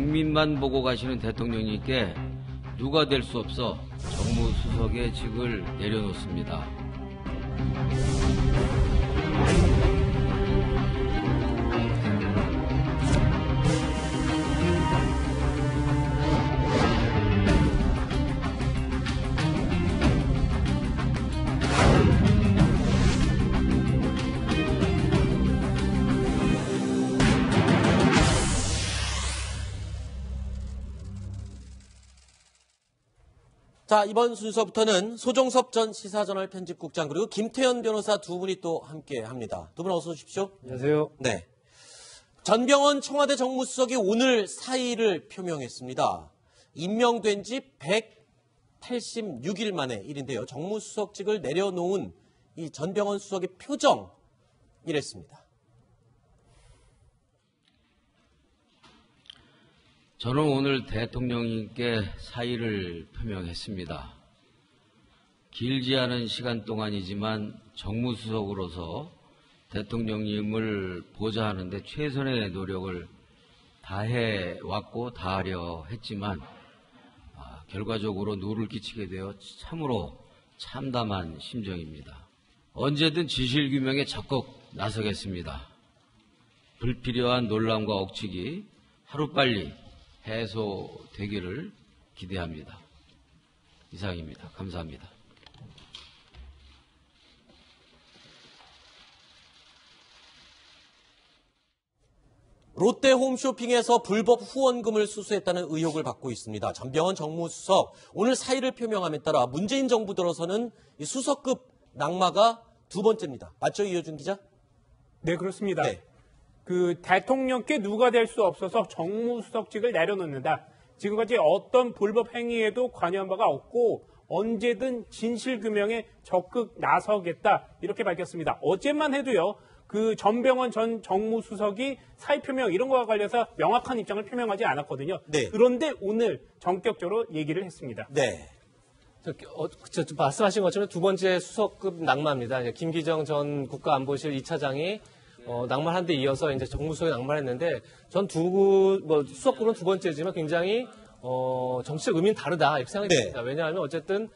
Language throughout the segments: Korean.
국민만 보고 가시는 대통령님께 누가 될 수 없어 정무수석의 직을 내려놓습니다. 자, 이번 순서부터는 소종섭 전 시사저널 편집국장 그리고 김태현 변호사 두 분이 또 함께 합니다. 두 분 어서 오십시오. 안녕하세요. 네. 전병헌 청와대 정무수석이 오늘 사의를 표명했습니다. 임명된 지 186일 만의 일인데요. 정무수석직을 내려놓은 이 전병헌 수석의 표정 이랬습니다. 저는 오늘 대통령님께 사의를 표명했습니다. 길지 않은 시간 동안이지만 정무수석으로서 대통령님을 보좌하는데 최선의 노력을 다해왔고 다하려 했지만 결과적으로 누를 끼치게 되어 참으로 참담한 심정입니다. 언제든 진실규명에 적극 나서겠습니다. 불필요한 논란과 억측이 하루빨리 해소되기를 기대합니다. 이상입니다. 감사합니다. 롯데 홈쇼핑에서 불법 후원금을 수수했다는 의혹을 받고 있습니다. 전병헌 정무수석 오늘 사의를 표명함에 따라 문재인 정부 들어서는 이 수석급 낙마가 두 번째입니다. 맞죠, 이효준 기자? 네, 그렇습니다. 네. 그 대통령께 누가 될 수 없어서 정무수석직을 내려놓는다. 지금까지 어떤 불법 행위에도 관여한 바가 없고 언제든 진실규명에 적극 나서겠다 이렇게 밝혔습니다. 어제만 해도요. 그 전병헌 전 정무수석이 사의 표명 이런 거와 관련해서 명확한 입장을 표명하지 않았거든요. 네. 그런데 오늘 전격적으로 얘기를 했습니다. 네. 말씀하신 것처럼 두 번째 수석급 낙마입니다. 김기정 전 국가안보실 2차장이 낙마한 데 이어서 이제 정무수석에 낙마했는데 전 수석급은 두 번째지만 굉장히 정치적 의미는 다르다 이렇게 생각이 듭니다. 왜냐하면 어쨌든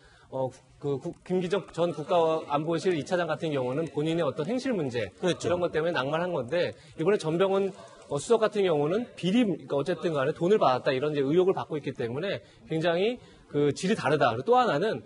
김기정 전 국가안보실 2차장 같은 경우는 본인의 어떤 행실 문제 그렇죠. 이런 것 때문에 낙마한 건데 이번에 전병헌 수석 같은 경우는 그러니까 어쨌든 간에 돈을 받았다 이런 이제 의혹을 받고 있기 때문에 굉장히 그 질이 다르다. 그리고 또 하나는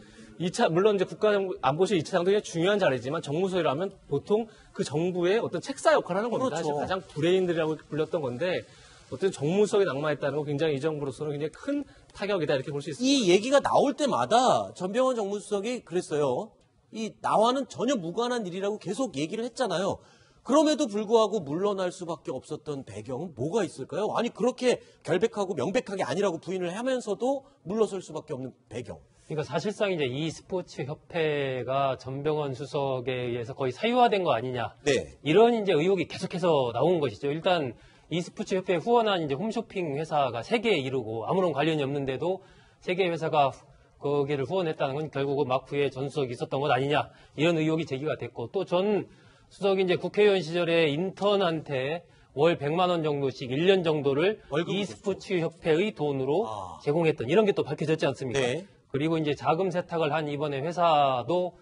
물론 이제 국가안보실 2차장도 굉장히 중요한 자리지만 정무수석이라면 보통 그 정부의 어떤 책사 역할을 하는 겁니다. 그렇죠. 사실 가장 브레인들이라고 불렸던 건데 어떤 정무수석이 낙마했다는 건 굉장히 이 정부로서는 굉장히 큰 타격이다 이렇게 볼 수 있습니다. 이 얘기가 나올 때마다 전병헌 정무수석이 그랬어요. 이 나와는 전혀 무관한 일이라고 계속 얘기를 했잖아요. 그럼에도 불구하고 물러날 수밖에 없었던 배경은 뭐가 있을까요? 아니 그렇게 결백하고 명백하게 아니라고 부인을 하면서도 물러설 수밖에 없는 배경. 그러니까 사실상 이제 이 스포츠 협회가 전병헌 수석에 의해서 거의 사유화된 거 아니냐. 네. 이런 이제 의혹이 계속해서 나온 것이죠. 일단 이 스포츠 협회에 후원한 이제 홈쇼핑 회사가 3개에 이르고 아무런 관련이 없는데도 3개의 회사가 거기를 후원했다는 건 결국은 마쿠의 전 수석이 있었던 것 아니냐. 이런 의혹이 제기가 됐고 또 전 수석이 이제 국회의원 시절에 인턴한테 월 100만 원 정도씩 1년 정도를 이 스포츠 협회의 돈으로 제공했던 이런 게 또 밝혀졌지 않습니까? 네. 그리고 이제 자금 세탁을 한 이번에 회사도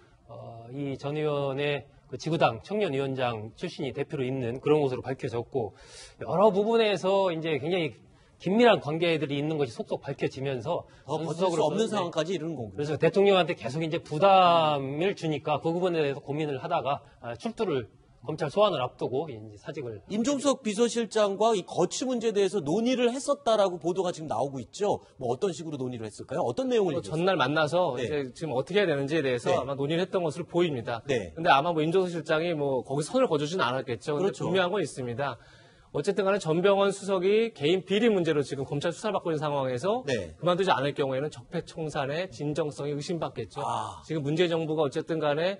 이 전 의원의 그 지구당 청년위원장 출신이 대표로 있는 그런 것으로 밝혀졌고 여러 부분에서 이제 굉장히 긴밀한 관계들이 있는 것이 속속 밝혀지면서 버틸 수 없는 상황까지 이르는 거군요. 그래서 대통령한테 계속 이제 부담을 주니까 그 부분에 대해서 고민을 하다가 출두를 검찰 소환을 앞두고 이제 사직을. 임종석 비서실장과 이 거취 문제에 대해서 논의를 했었다라고 보도가 지금 나오고 있죠. 뭐 어떤 식으로 논의를 했을까요? 어떤 내용을 얘기했어요? 전날 만나서 네. 이제 지금 어떻게 해야 되는지에 대해서 네. 아마 논의를 했던 것으로 보입니다. 네. 근데 아마 뭐 임종석 실장이 뭐 거기서 선을 거두지는 않았겠죠. 근데 그렇죠. 분명한 건 있습니다. 어쨌든 간에 전병헌 수석이 개인 비리 문제로 지금 검찰 수사를 받고 있는 상황에서 네. 그만두지 않을 경우에는 적폐청산의 진정성이 의심받겠죠. 지금 문재인 정부가 어쨌든 간에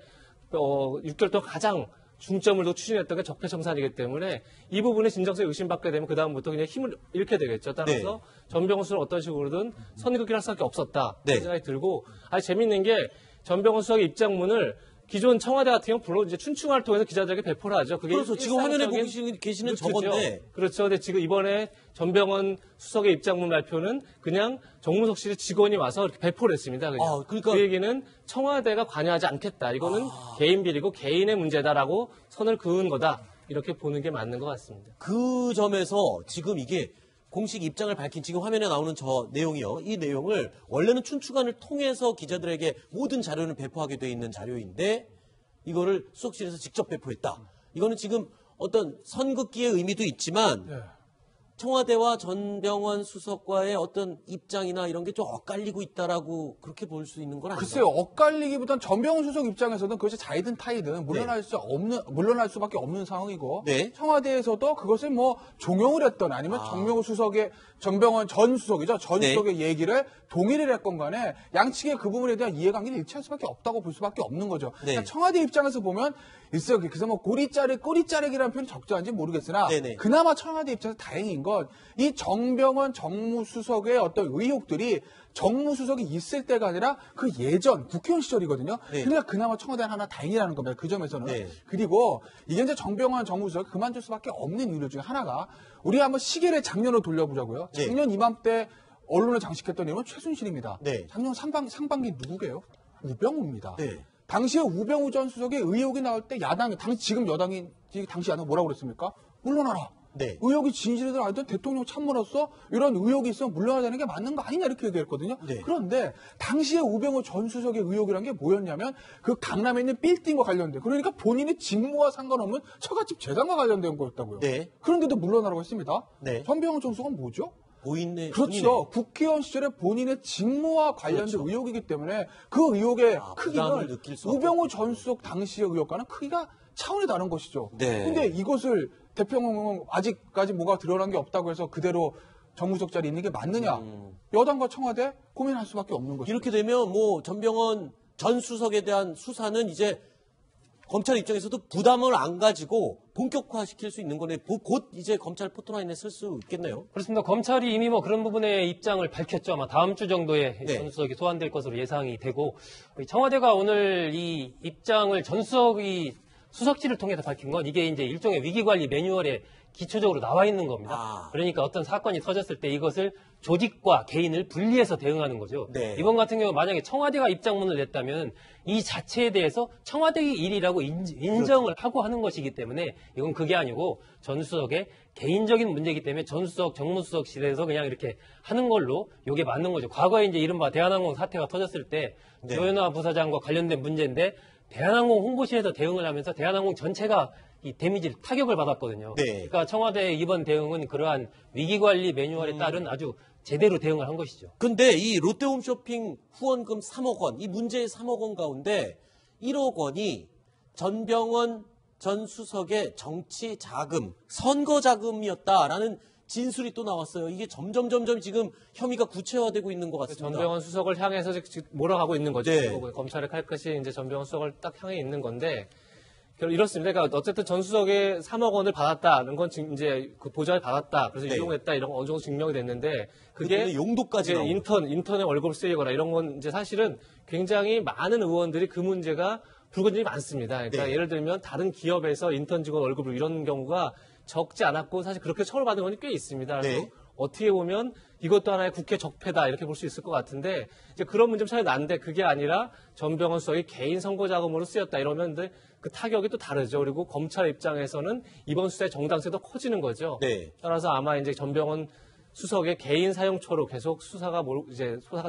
6개월 동안 가장 중점을 더 추진했던 게 적폐청산이기 때문에 이 부분에 진정성이 의심받게 되면 그다음부터 그냥 힘을 잃게 되겠죠. 따라서 전병헌 수석은 어떤 식으로든 선긋기를 할 수밖에 없었다. 네. 그런 생각이 들고 재밌는 게 전병헌 수석의 입장문을 기존 청와대 같은 경우 물론 이제 춘추관을 통해서 기자들에게 배포를 하죠. 그게 그래서 지금 화면에 보고 일상적인 계시는 루트죠. 저건데. 그렇죠. 근데 지금 이번에 전병헌 수석의 입장문 발표는 그냥 정무석실의 직원이 와서 이렇게 배포를 했습니다. 그냥. 아, 그러니까- 그 얘기는 청와대가 관여하지 않겠다. 이거는 개인 비리고 개인의 문제다라고 선을 그은 거다. 이렇게 보는 게 맞는 것 같습니다. 그 점에서 지금 이게 공식 입장을 밝힌 지금 화면에 나오는 저 내용이요. 이 내용을 원래는 춘추관을 통해서 기자들에게 모든 자료를 배포하게 돼 있는 자료인데 이거를 수석실에서 직접 배포했다. 이거는 지금 어떤 선긋기의 의미도 있지만 청와대와 전병헌 수석과의 어떤 입장이나 이런 게 좀 엇갈리고 있다라고 그렇게 볼 수 있는 건 아닌가요? 글쎄요, 엇갈리기보단 전병헌 수석 입장에서는 그것이 자이든 타이든 물러날 수밖에 없는 상황이고, 네. 청와대에서도 그것을 뭐 종용을 했던 아니면 전병헌 전 수석이죠. 전 네. 수석의 얘기를 동의를 했건 간에 양측의 그 부분에 대한 이해관계는 일치할 수밖에 없다고 볼 수밖에 없는 거죠. 네. 그러니까 청와대 입장에서 보면 있어요. 그래서 뭐 꼬리자르기라는 표현이 적절한지 모르겠으나 네네. 그나마 청와대 입장에서 다행인 건 이 정병헌 정무수석의 어떤 의혹들이 정무수석이 있을 때가 아니라 그 예전 국회의원 시절이거든요. 네. 그러니까 그나마 청와대는 하나 다행이라는 겁니다. 그 점에서는. 네. 그리고 이게 이제 정병헌 정무수석이 그만둘 수밖에 없는 이유 중에 하나가 우리 한번 시계를 작년으로 돌려보자고요. 네. 작년 이맘때 언론을 장식했던 이름은 최순실입니다. 네. 작년 상반기 누구게요? 우병우입니다. 네. 당시에 우병우 전 수석의 의혹이 나올 때 지금 여당이 당시 야당 뭐라고 그랬습니까? 물러나라. 네. 의혹이 진실이든 아니든 대통령 참모로서 이런 의혹이 있으면 물러나야 되는 게 맞는 거 아니냐 이렇게 얘기했거든요. 네. 그런데 당시에 우병우 전 수석의 의혹이란 게 뭐였냐면 그 강남에 있는 빌딩과 관련된 그러니까 본인의 직무와 상관없는 처갓집 재산과 관련된 거였다고요. 네. 그런데도 물러나라고 했습니다. 네. 전병헌 전 수석은 뭐죠? 보이네. 그렇죠. 국회의원 시절에 본인의 직무와 관련된 그렇죠. 의혹이기 때문에 그 의혹의 부담을 크기는 느낄 수밖에 우병우 전 수석 당시의 의혹과는 크기가 차원이 다른 것이죠. 네. 근데 이것을 대통령은 아직까지 뭐가 드러난 게 없다고 해서 그대로 정무석 자리에 있는 게 맞느냐? 여당과 청와대 고민할 수밖에 없는 것이죠. 이렇게 되면 뭐 전병헌 전 수석에 대한 수사는 이제 검찰 입장에서도 부담을 안 가지고 본격화시킬 수 있는 거네. 곧 이제 검찰 포토라인에 쓸 수 있겠네요. 그렇습니다. 검찰이 이미 뭐 그런 부분의 입장을 밝혔죠. 아마 다음 주 정도에 네. 전 수석이 소환될 것으로 예상이 되고 청와대가 오늘 이 입장을 전 수석이 수석실을 통해서 밝힌 건 이게 이제 일종의 위기관리 매뉴얼에 기초적으로 나와 있는 겁니다. 그러니까 어떤 사건이 터졌을 때 이것을 조직과 개인을 분리해서 대응하는 거죠. 네. 이번 같은 경우 만약에 청와대가 입장문을 냈다면 이 자체에 대해서 청와대의 일이라고 인정을 하고 하는 것이기 때문에 이건 그게 아니고 전 수석의 개인적인 문제이기 때문에 전 수석, 정무수석실에서 그냥 이렇게 하는 걸로 이게 맞는 거죠. 과거에 이제 이른바 대한항공 사태가 터졌을 때 네. 조현아 부사장과 관련된 문제인데 대한항공 홍보실에서 대응을 하면서 대한항공 전체가 이 데미지를 타격을 받았거든요. 네. 그러니까 청와대의 이번 대응은 그러한 위기관리 매뉴얼에 따른 아주 제대로 대응을 한 것이죠. 근데 이 롯데홈쇼핑 후원금 3억 원, 이 문제의 3억 원 가운데 1억 원이 전병헌 전 수석의 정치 자금, 선거 자금이었다라는 진술이 또 나왔어요. 이게 점점 지금 혐의가 구체화되고 있는 것 같습니다. 전병헌 수석을 향해서 지금 몰아가고 있는 거죠. 네. 검찰의 칼끝이 이제 전병헌 수석을 딱 향해 있는 건데 이렇습니다. 그러니까 어쨌든 전 수석의 3억 원을 받았다는 건 이제 그 보좌를 받았다. 그래서 네. 이용했다 이런 건 어느 정도 증명이 됐는데 그게 그게 용도까지 이제 나오고. 인턴에 월급을 쓰이거나 이런 건 이제 사실은 굉장히 많은 의원들이 그 문제가 불거진이 많습니다. 그러니까 네. 예를 들면 다른 기업에서 인턴 직원 월급을 이런 경우가 적지 않았고 사실 그렇게 처벌받은 건 꽤 있습니다. 그래서 네. 어떻게 보면 이것도 하나의 국회 적폐다 이렇게 볼 수 있을 것 같은데 이제 그런 문제 차이 나는데 그게 아니라 전병헌 수석이 개인 선거 자금으로 쓰였다 이러면 그 타격이 또 다르죠. 그리고 검찰 입장에서는 이번 수사의 정당성이 더 커지는 거죠. 네. 따라서 아마 이제 전병헌 수석의 개인 사용처로 계속 수사가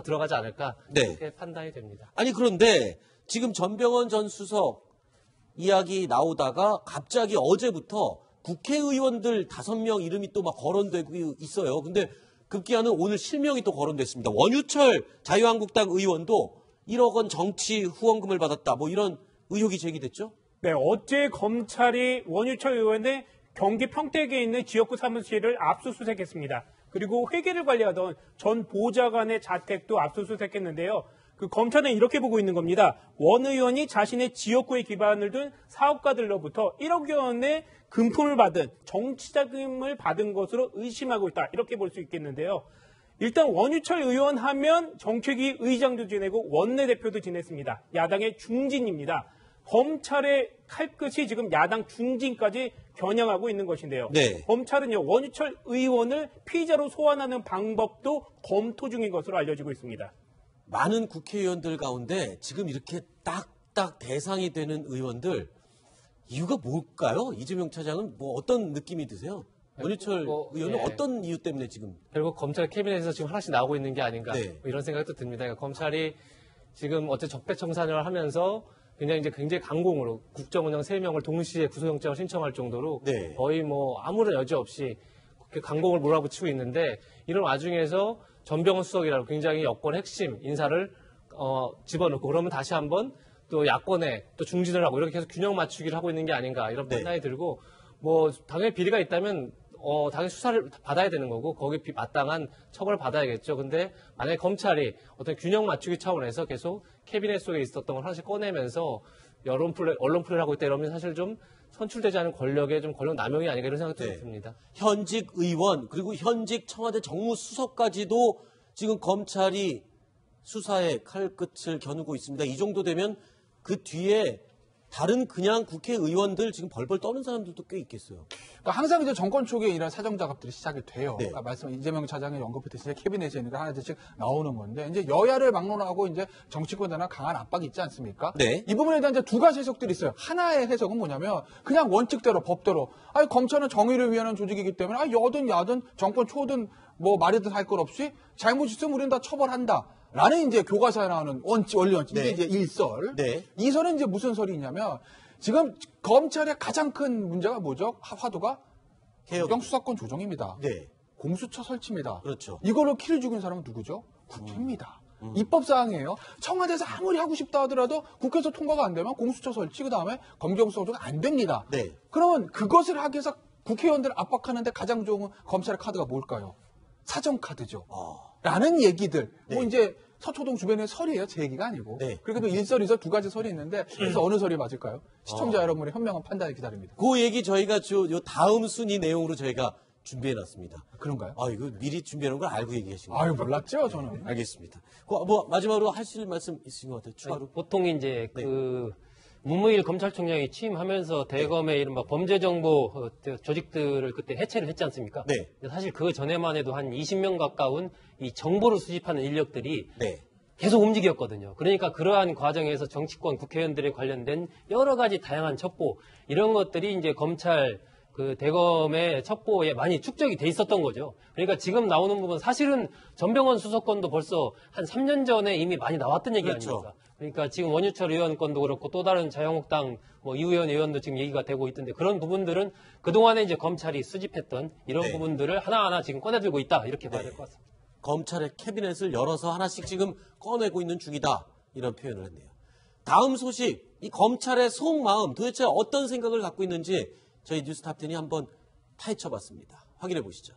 들어가지 않을까 네. 이렇게 판단이 됩니다. 아니 그런데 지금 전병헌 전 수석 이야기 나오다가 갑자기 어제부터 국회의원들 5명 이름이 또 막 거론되고 있어요. 근데 급기야는 오늘 실명이 또 거론됐습니다. 원유철 자유한국당 의원도 1억 원 정치 후원금을 받았다. 뭐 이런 의혹이 제기됐죠? 네, 어제 검찰이 원유철 의원의 경기 평택에 있는 지역구 사무실을 압수수색했습니다. 그리고 회계를 관리하던 전 보좌관의 자택도 압수수색했는데요. 그 검찰은 이렇게 보고 있는 겁니다. 원 의원이 자신의 지역구에 기반을 둔 사업가들로부터 1억여 원의 금품을 받은 정치자금을 받은 것으로 의심하고 있다. 이렇게 볼 수 있겠는데요. 일단 원유철 의원 하면 정책위 의장도 지내고 원내대표도 지냈습니다. 야당의 중진입니다. 검찰의 칼끝이 지금 야당 중진까지 겨냥하고 있는 것인데요. 네. 검찰은요, 원유철 의원을 피의자로 소환하는 방법도 검토 중인 것으로 알려지고 있습니다. 많은 국회의원들 가운데 지금 이렇게 딱딱 대상이 되는 의원들 이유가 뭘까요? 이재명 차장은 뭐 어떤 느낌이 드세요? 원유철 의원은 예. 어떤 이유 때문에 지금 결국 검찰 캐비넷에서 지금 하나씩 나오고 있는 게 아닌가 네. 뭐 이런 생각도 듭니다. 그러니까 검찰이 지금 어째 적폐청산을 하면서 굉장히 강공으로 국정원장 3명을 동시에 구속영장을 신청할 정도로 네. 거의 뭐 아무런 여지 없이 그렇게 강공을 몰아붙이고 있는데 이런 와중에서 전병헌 수석이라고 굉장히 여권 핵심 인사를 집어넣고 그러면 다시 한번 또 야권에 또 중진을 하고 이렇게 계속 균형 맞추기를 하고 있는 게 아닌가 이런 네. 판단이 들고 뭐 당연히 비리가 있다면 당연히 수사를 받아야 되는 거고 거기에 마땅한 처벌을 받아야겠죠. 근데 만약에 검찰이 어떤 균형 맞추기 차원에서 계속 캐비넷 속에 있었던 걸 하나씩 꺼내면서 언론 플레이를 하고 있다 이러면 사실 좀 선출되지 않은 권력의 좀 권력 남용이 아닌가 이런 생각도 네. 듭니다. 현직 의원 그리고 현직 청와대 정무수석까지도 지금 검찰이 수사에 칼끝을 겨누고 있습니다. 이 정도 되면 그 뒤에 다른 그냥 국회의원들 지금 벌벌 떠는 사람들도 꽤 있겠어요. 그러니까 항상 이제 정권 초기에 이런 사정 작업들이 시작이 돼요. 네. 그러니까 말씀 이재명 차장이 언급했듯이 캐비넷에 있는 게 하나씩 나오는 건데 이제 여야를 막론하고 이제 정치권에 대한 강한 압박이 있지 않습니까? 네. 이 부분에 대한 이제 두 가지 해석들이 있어요. 하나의 해석은 뭐냐면 그냥 원칙대로 법대로 검찰은 정의를 위하는 조직이기 때문에 여든 야든 정권 초든 뭐 말이든 할 것 없이 잘못 있으면 우리는 다 처벌한다. 라는 이제 교과서에 나오는 원리 원칙. 네. 이게 이제 일설. 네. 이 설은 이제 무슨 설이냐면 지금 검찰의 가장 큰 문제가 뭐죠? 화두가 개혁. 수사권 조정입니다. 네. 공수처 설치입니다. 그렇죠. 이걸로 키를 죽인 사람은 누구죠? 국회입니다. 입법사항이에요. 청와대에서 아무리 하고 싶다 하더라도 국회에서 통과가 안 되면 공수처 설치 그다음에 검경수사 조정 안 됩니다. 네. 그러면 그것을 하기 위해서 국회의원들을 압박하는데 가장 좋은 검찰의 카드가 뭘까요? 사정카드죠. 라는 얘기들. 네. 뭐 이제 서초동 주변의 설이에요. 제 얘기가 아니고. 네. 그렇게도 일설, 이설 두 가지 설이 있는데 그래서 어느 설이 맞을까요? 시청자 여러분의 현명한 판단을 기다립니다. 그 얘기 저희가 요 다음 순위 내용으로 저희가 준비해놨습니다. 그런가요? 이거 미리 준비해놓은 걸 알고 얘기하신 거예요? 아유, 몰랐죠, 저는. 알겠습니다. 뭐 마지막으로 하실 말씀 있으신 것 같아요. 추가로. 보통 이제 네. 그 문무일 검찰총장이 취임하면서 대검의 이른바 범죄정보 조직들을 그때 해체를 했지 않습니까? 네. 사실 그 전에만 해도 한 20명 가까운 이 정보를 수집하는 인력들이 네. 계속 움직였거든요. 그러니까 그러한 과정에서 정치권 국회의원들에 관련된 여러 가지 다양한 첩보 이런 것들이 이제 검찰 그 대검의 첩보에 많이 축적이 돼 있었던 거죠. 그러니까 지금 나오는 부분 사실은 전병헌 수석건도 벌써 한 3년 전에 이미 많이 나왔던 얘기 그렇죠. 아닙니까? 그러니까 지금 원유철 의원 건도 그렇고 또 다른 자유한국당 뭐 이우현 의원도 지금 얘기가 되고 있던데 그런 부분들은 그동안에 이제 검찰이 수집했던 이런 네. 부분들을 하나하나 지금 꺼내들고 있다 이렇게 봐야 네. 될 것 같습니다. 검찰의 캐비넷을 열어서 하나씩 지금 꺼내고 있는 중이다. 이런 표현을 했네요. 다음 소식, 이 검찰의 속마음 도대체 어떤 생각을 갖고 있는지 저희 뉴스탑10이 한번 파헤쳐봤습니다. 확인해 보시죠.